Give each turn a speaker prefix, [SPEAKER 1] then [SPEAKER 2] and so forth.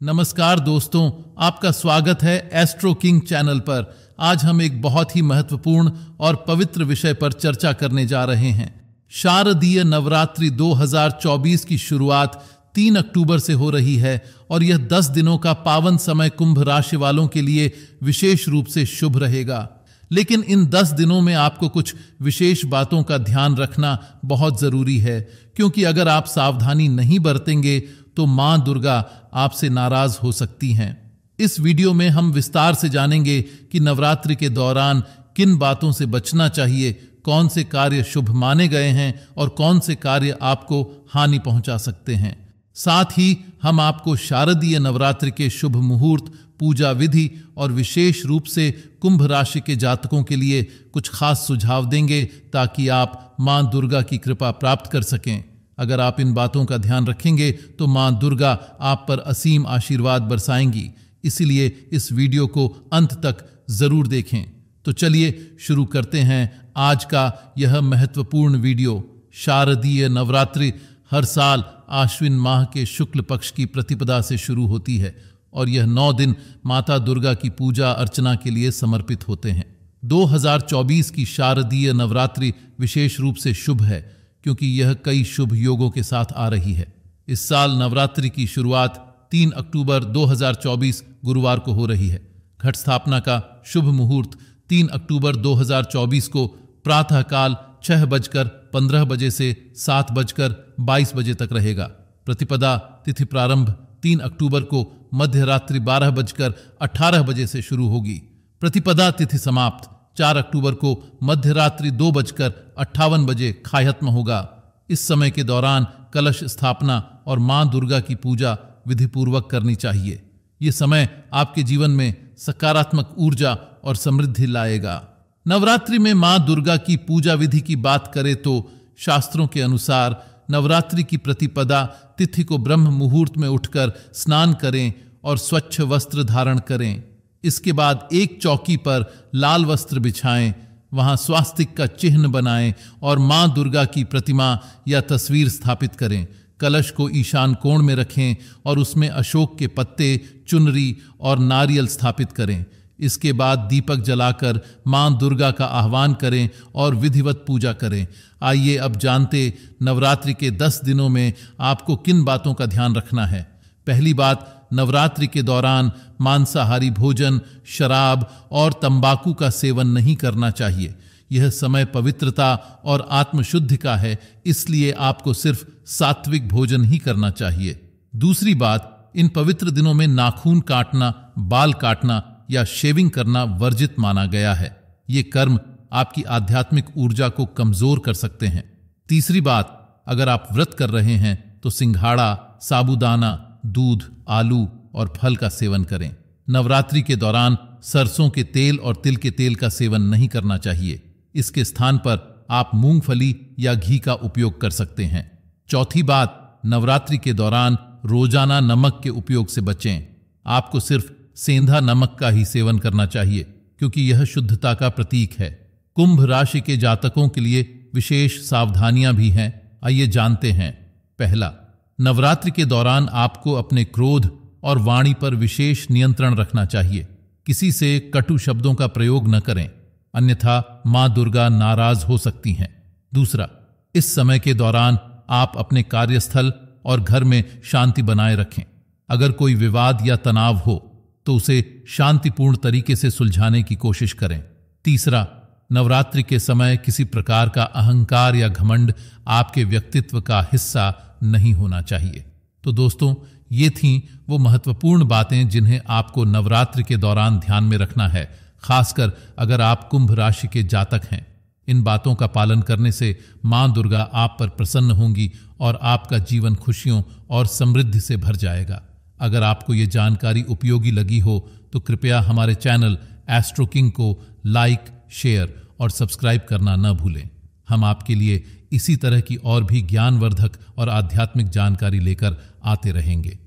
[SPEAKER 1] नमस्कार दोस्तों, आपका स्वागत है एस्ट्रो किंग चैनल पर। आज हम एक बहुत ही महत्वपूर्ण और पवित्र विषय पर चर्चा करने जा रहे हैं। शारदीय नवरात्रि 2024 की शुरुआत 3 अक्टूबर से हो रही है और यह 10 दिनों का पावन समय कुंभ राशि वालों के लिए विशेष रूप से शुभ रहेगा। लेकिन इन 10 दिनों में आपको कुछ विशेष बातों का ध्यान रखना बहुत जरूरी है, क्योंकि अगर आप सावधानी नहीं बरतेंगे तो मां दुर्गा आपसे नाराज हो सकती हैं। इस वीडियो में हम विस्तार से जानेंगे कि नवरात्रि के दौरान किन बातों से बचना चाहिए, कौन से कार्य शुभ माने गए हैं और कौन से कार्य आपको हानि पहुंचा सकते हैं। साथ ही हम आपको शारदीय नवरात्रि के शुभ मुहूर्त, पूजा विधि और विशेष रूप से कुंभ राशि के जातकों के लिए कुछ खास सुझाव देंगे ताकि आप मां दुर्गा की कृपा प्राप्त कर सकें। अगर आप इन बातों का ध्यान रखेंगे तो मां दुर्गा आप पर असीम आशीर्वाद बरसाएंगी। इसीलिए इस वीडियो को अंत तक जरूर देखें। तो चलिए शुरू करते हैं आज का यह महत्वपूर्ण वीडियो। शारदीय नवरात्रि हर साल आश्विन माह के शुक्ल पक्ष की प्रतिपदा से शुरू होती है और यह 9 दिन माता दुर्गा की पूजा अर्चना के लिए समर्पित होते हैं। 2024 की शारदीय नवरात्रि विशेष रूप से शुभ है क्योंकि यह कई शुभ योगों के साथ आ रही है। इस साल नवरात्रि की शुरुआत 3 अक्टूबर 2024 गुरुवार को हो रही है। घट स्थापना का शुभ मुहूर्त 3 अक्टूबर 2024 को प्रातःकाल 6:15 से 7:22 बजे तक रहेगा। प्रतिपदा तिथि प्रारंभ 3 अक्टूबर को मध्यरात्रि 12:18 बजे से शुरू होगी। प्रतिपदा तिथि समाप्त 4 अक्टूबर को मध्यरात्रि 2:58 बजे खायत्म होगा। इस समय के दौरान कलश स्थापना और मां दुर्गा की पूजा विधिपूर्वक करनी चाहिए। ये समय आपके जीवन में सकारात्मक ऊर्जा और समृद्धि लाएगा। नवरात्रि में मां दुर्गा की पूजा विधि की बात करें तो शास्त्रों के अनुसार नवरात्रि की प्रतिपदा तिथि को ब्रह्म मुहूर्त में उठकर स्नान करें और स्वच्छ वस्त्र धारण करें। इसके बाद एक चौकी पर लाल वस्त्र बिछाएं, वहां स्वास्तिक का चिन्ह बनाएं और मां दुर्गा की प्रतिमा या तस्वीर स्थापित करें। कलश को ईशान कोण में रखें और उसमें अशोक के पत्ते, चुनरी और नारियल स्थापित करें। इसके बाद दीपक जलाकर मां दुर्गा का आह्वान करें और विधिवत पूजा करें। आइए अब जानते नवरात्रि के 10 दिनों में आपको किन बातों का ध्यान रखना है। पहली बात, नवरात्रि के दौरान मांसाहारी भोजन, शराब और तंबाकू का सेवन नहीं करना चाहिए। यह समय पवित्रता और आत्मशुद्धि का है, इसलिए आपको सिर्फ सात्विक भोजन ही करना चाहिए। दूसरी बात, इन पवित्र दिनों में नाखून काटना, बाल काटना या शेविंग करना वर्जित माना गया है। ये कर्म आपकी आध्यात्मिक ऊर्जा को कमजोर कर सकते हैं। तीसरी बात, अगर आप व्रत कर रहे हैं तो सिंघाड़ा, साबूदाना, दूध, आलू और फल का सेवन करें। नवरात्रि के दौरान सरसों के तेल और तिल के तेल का सेवन नहीं करना चाहिए। इसके स्थान पर आप मूंगफली या घी का उपयोग कर सकते हैं। चौथी बात, नवरात्रि के दौरान रोजाना नमक के उपयोग से बचें। आपको सिर्फ सेंधा नमक का ही सेवन करना चाहिए क्योंकि यह शुद्धता का प्रतीक है। कुंभ राशि के जातकों के लिए विशेष सावधानियां भी हैं। आइए जानते हैं। पहला, नवरात्रि के दौरान आपको अपने क्रोध और वाणी पर विशेष नियंत्रण रखना चाहिए। किसी से कटु शब्दों का प्रयोग न करें, अन्यथा मां दुर्गा नाराज हो सकती हैं। दूसरा, इस समय के दौरान आप अपने कार्यस्थल और घर में शांति बनाए रखें। अगर कोई विवाद या तनाव हो तो उसे शांतिपूर्ण तरीके से सुलझाने की कोशिश करें। तीसरा, नवरात्रि के समय किसी प्रकार का अहंकार या घमंड आपके व्यक्तित्व का हिस्सा नहीं होना चाहिए। तो दोस्तों, ये थीं वो महत्वपूर्ण बातें जिन्हें आपको नवरात्रि के दौरान ध्यान में रखना है, खासकर अगर आप कुंभ राशि के जातक हैं। इन बातों का पालन करने से मां दुर्गा आप पर प्रसन्न होंगी और आपका जीवन खुशियों और समृद्धि से भर जाएगा। अगर आपको ये जानकारी उपयोगी लगी हो तो कृपया हमारे चैनल एस्ट्रो किंग को लाइक, शेयर और सब्सक्राइब करना न भूलें। हम आपके लिए इसी तरह की और भी ज्ञानवर्धक और आध्यात्मिक जानकारी लेकर आते रहेंगे।